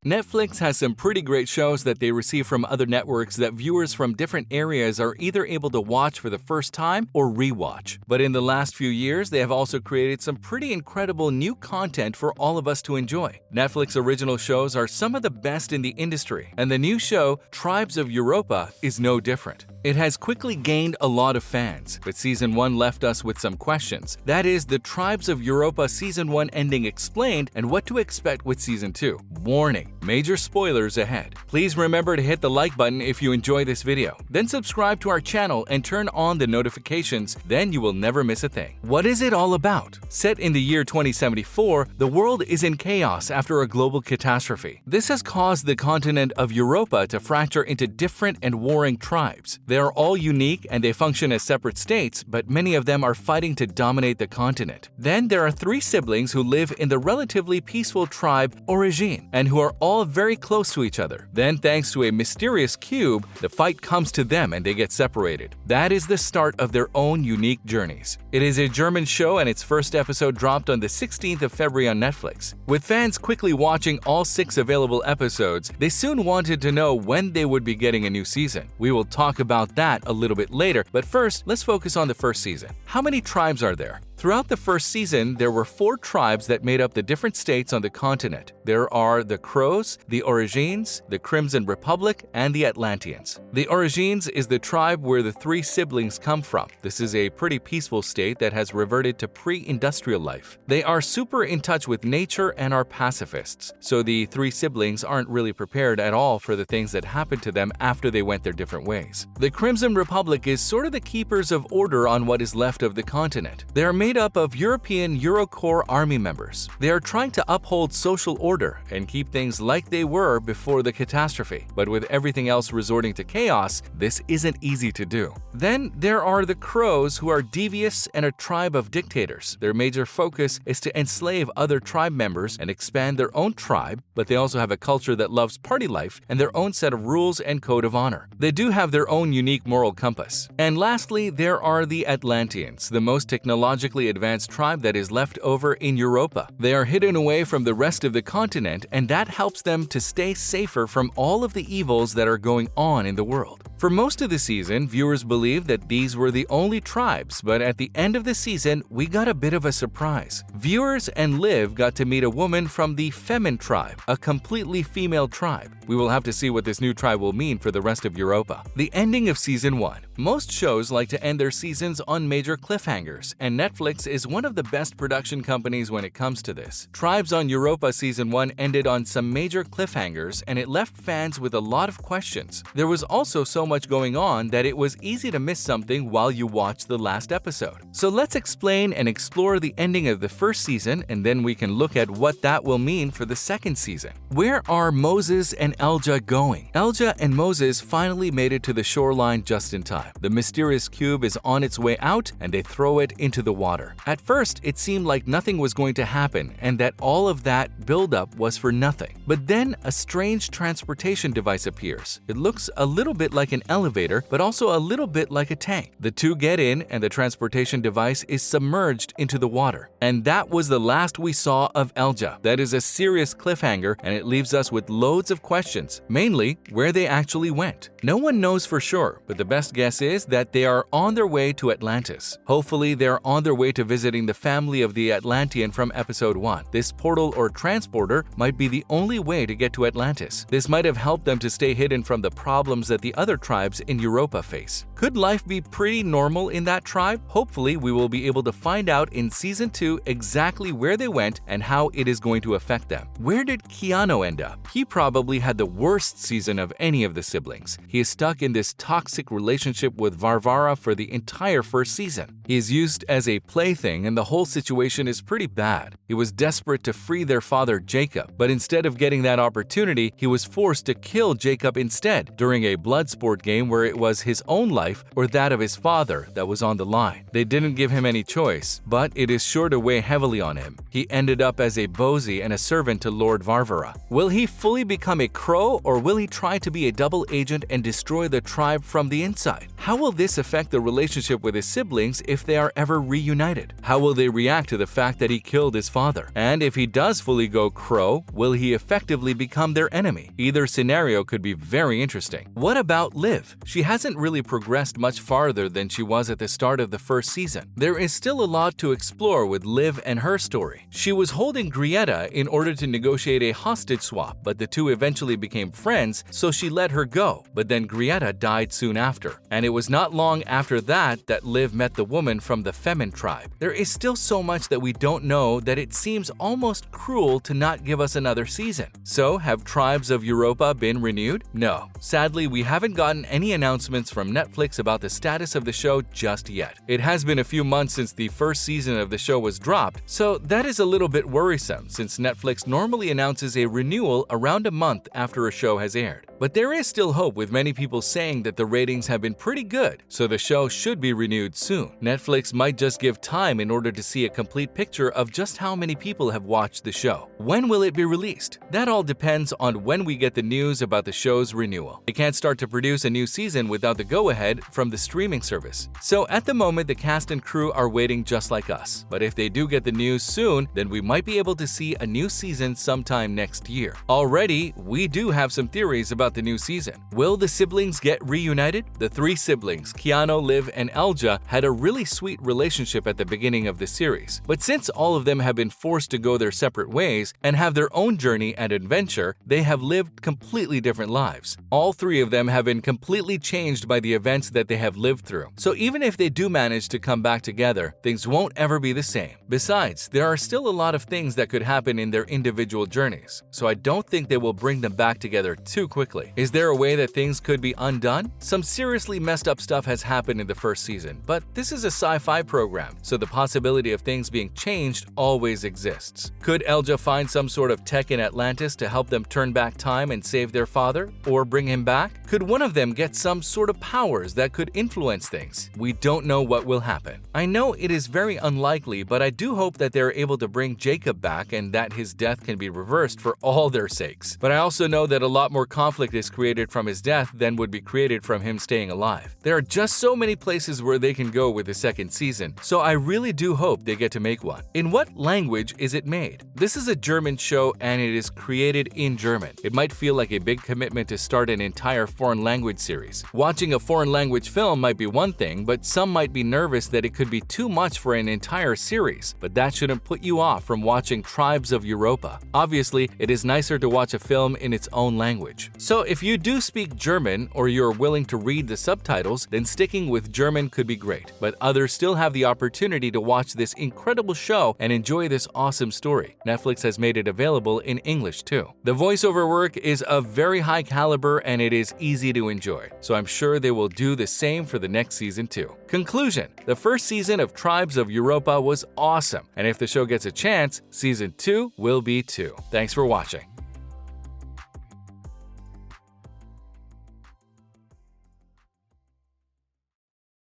Netflix has some pretty great shows that they receive from other networks that viewers from different areas are either able to watch for the first time or rewatch. But in the last few years, they have also created some pretty incredible new content for all of us to enjoy. Netflix original shows are some of the best in the industry, and the new show, Tribes of Europa, is no different. It has quickly gained a lot of fans, but Season 1 left us with some questions. That is, the Tribes of Europa Season 1 ending explained and what to expect with Season 2. Warning: major spoilers ahead. Please remember to hit the like button if you enjoy this video. Then subscribe to our channel and turn on the notifications, then you will never miss a thing. What is it all about? Set in the year 2074, the world is in chaos after a global catastrophe. This has caused the continent of Europa to fracture into different and warring tribes. They are all unique and they function as separate states, but many of them are fighting to dominate the continent. Then there are 3 siblings who live in the relatively peaceful tribe Origine, and who are all very close to each other. Then, thanks to a mysterious cube, the fight comes to them and they get separated. That is the start of their own unique journeys. It is a German show and its first episode dropped on the 16th of February on Netflix. With fans quickly watching all 6 available episodes, they soon wanted to know when they would be getting a new season. We will talk about that a little bit later, but first, let's focus on the first season. How many tribes are there? Throughout the first season, there were 4 tribes that made up the different states on the continent. There are the Crows, the Origines, the Crimson Republic, and the Atlanteans. The Origines is the tribe where the 3 siblings come from. This is a pretty peaceful state that has reverted to pre-industrial life. They are super in touch with nature and are pacifists, so the 3 siblings aren't really prepared at all for the things that happened to them after they went their different ways. The Crimson Republic is sort of the keepers of order on what is left of the continent. They are made up of European Eurocorps army members. They are trying to uphold social order and keep things like they were before the catastrophe. But with everything else resorting to chaos, this isn't easy to do. Then there are the Crows, who are devious and a tribe of dictators. Their major focus is to enslave other tribe members and expand their own tribe, but they also have a culture that loves party life and their own set of rules and code of honor. They do have their own unique moral compass. And lastly, there are the Atlanteans, the most technologically advanced tribe that is left over in Europa. They are hidden away from the rest of the continent, and that helps them to stay safer from all of the evils that are going on in the world. For most of the season, viewers believed that these were the only tribes, but at the end of the season, we got a bit of a surprise. Viewers and Liv got to meet a woman from the Femin tribe, a completely female tribe. We will have to see what this new tribe will mean for the rest of Europa. The ending of Season 1. Most shows like to end their seasons on major cliffhangers, and Netflix is one of the best production companies when it comes to this. Tribes on Europa Season 1 ended on some major cliffhangers, and it left fans with a lot of questions. There was also so much going on that it was easy to miss something while you watched the last episode. So let's explain and explore the ending of the first season, and then we can look at what that will mean for the second season. Where are Moses and Elja going? Elja and Moses finally made it to the shoreline just in time. The mysterious cube is on its way out, and they throw it into the water. At first, it seemed like nothing was going to happen and that all of that buildup was for nothing. But then a strange transportation device appears. It looks a little bit like an elevator, but also a little bit like a tank. The two get in, and the transportation device is submerged into the water. And that was the last we saw of Elja. That is a serious cliffhanger, and it leaves us with loads of questions, mainly where they actually went. No one knows for sure, but the best guess is that they are on their way to Atlantis. Hopefully, they're on their way to visiting the family of the Atlantean from episode 1. This portal or transporter might be the only way to get to Atlantis. This might have helped them to stay hidden from the problems that the other tribes in Europa face. Could life be pretty normal in that tribe? Hopefully, we will be able to find out in Season 2 exactly where they went and how it is going to affect them. Where did Keanu end up? He probably had the worst season of any of the siblings. He is stuck in this toxic relationship with Varvara for the entire first season. He is used as a plaything, and the whole situation is pretty bad. He was desperate to free their father Jacob, but instead of getting that opportunity, he was forced to kill Jacob instead during a blood sport game where it was his own life life or that of his father that was on the line. They didn't give him any choice, but it is sure to weigh heavily on him. He ended up as a Bozy and a servant to Lord Varvara. Will he fully become a crow, or will he try to be a double agent and destroy the tribe from the inside? How will this affect the relationship with his siblings if they are ever reunited? How will they react to the fact that he killed his father? And if he does fully go crow, will he effectively become their enemy? Either scenario could be very interesting. What about Liv? She hasn't really progressed much farther than she was at the start of the first season. There is still a lot to explore with Liv and her story. She was holding Grietta in order to negotiate a hostage swap, but the two eventually became friends, so she let her go. But then Grietta died soon after, and it was not long after that that Liv met the woman from the Femen tribe. There is still so much that we don't know that it seems almost cruel to not give us another season. So, have Tribes of Europa been renewed? No. Sadly, we haven't gotten any announcements from Netflix about the status of the show just yet. It has been a few months since the first season of the show was dropped, so that is a little bit worrisome since Netflix normally announces a renewal around a month after a show has aired. But there is still hope, with many people saying that the ratings have been pretty good, so the show should be renewed soon. Netflix might just give time in order to see a complete picture of just how many people have watched the show. When will it be released? That all depends on when we get the news about the show's renewal. They can't start to produce a new season without the go-ahead from the streaming service. So at the moment, the cast and crew are waiting just like us. But if they do get the news soon, then we might be able to see a new season sometime next year. Already, we do have some theories about the new season. Will the siblings get reunited? The three siblings, Keanu, Liv, and Elja, had a really sweet relationship at the beginning of the series. But since all of them have been forced to go their separate ways and have their own journey and adventure, they have lived completely different lives. All three of them have been completely changed by the events that they have lived through. So even if they do manage to come back together, things won't ever be the same. Besides, there are still a lot of things that could happen in their individual journeys, so I don't think they will bring them back together too quickly. Is there a way that things could be undone? Some seriously messed up stuff has happened in the first season, but this is a sci-fi program, so the possibility of things being changed always exists. Could Elja find some sort of tech in Atlantis to help them turn back time and save their father, or bring him back? Could one of them get some sort of powers that could influence things? We don't know what will happen. I know it is very unlikely, but I do hope that they're able to bring Jacob back and that his death can be reversed for all their sakes. But I also know that a lot more conflict is created from his death than would be created from him staying alive. There are just so many places where they can go with the second season, so I really do hope they get to make one. In what language is it made? This is a German show and it is created in German. It might feel like a big commitment to start an entire foreign language series. Watching a foreign language film might be one thing, but some might be nervous that it could be too much for an entire series. But that shouldn't put you off from watching Tribes of Europa. Obviously, it is nicer to watch a film in its own language. So if you do speak German or you're willing to read the subtitles, then sticking with German could be great. But others still have the opportunity to watch this incredible show and enjoy this awesome story. Netflix has made it available in English too. The voiceover work is of very high caliber and it is easy to enjoy, so I'm sure they will do the same for the next season too. Conclusion: the first season of Tribes of Europa was awesome, and if the show gets a chance, season 2 will be too. Thanks for watching.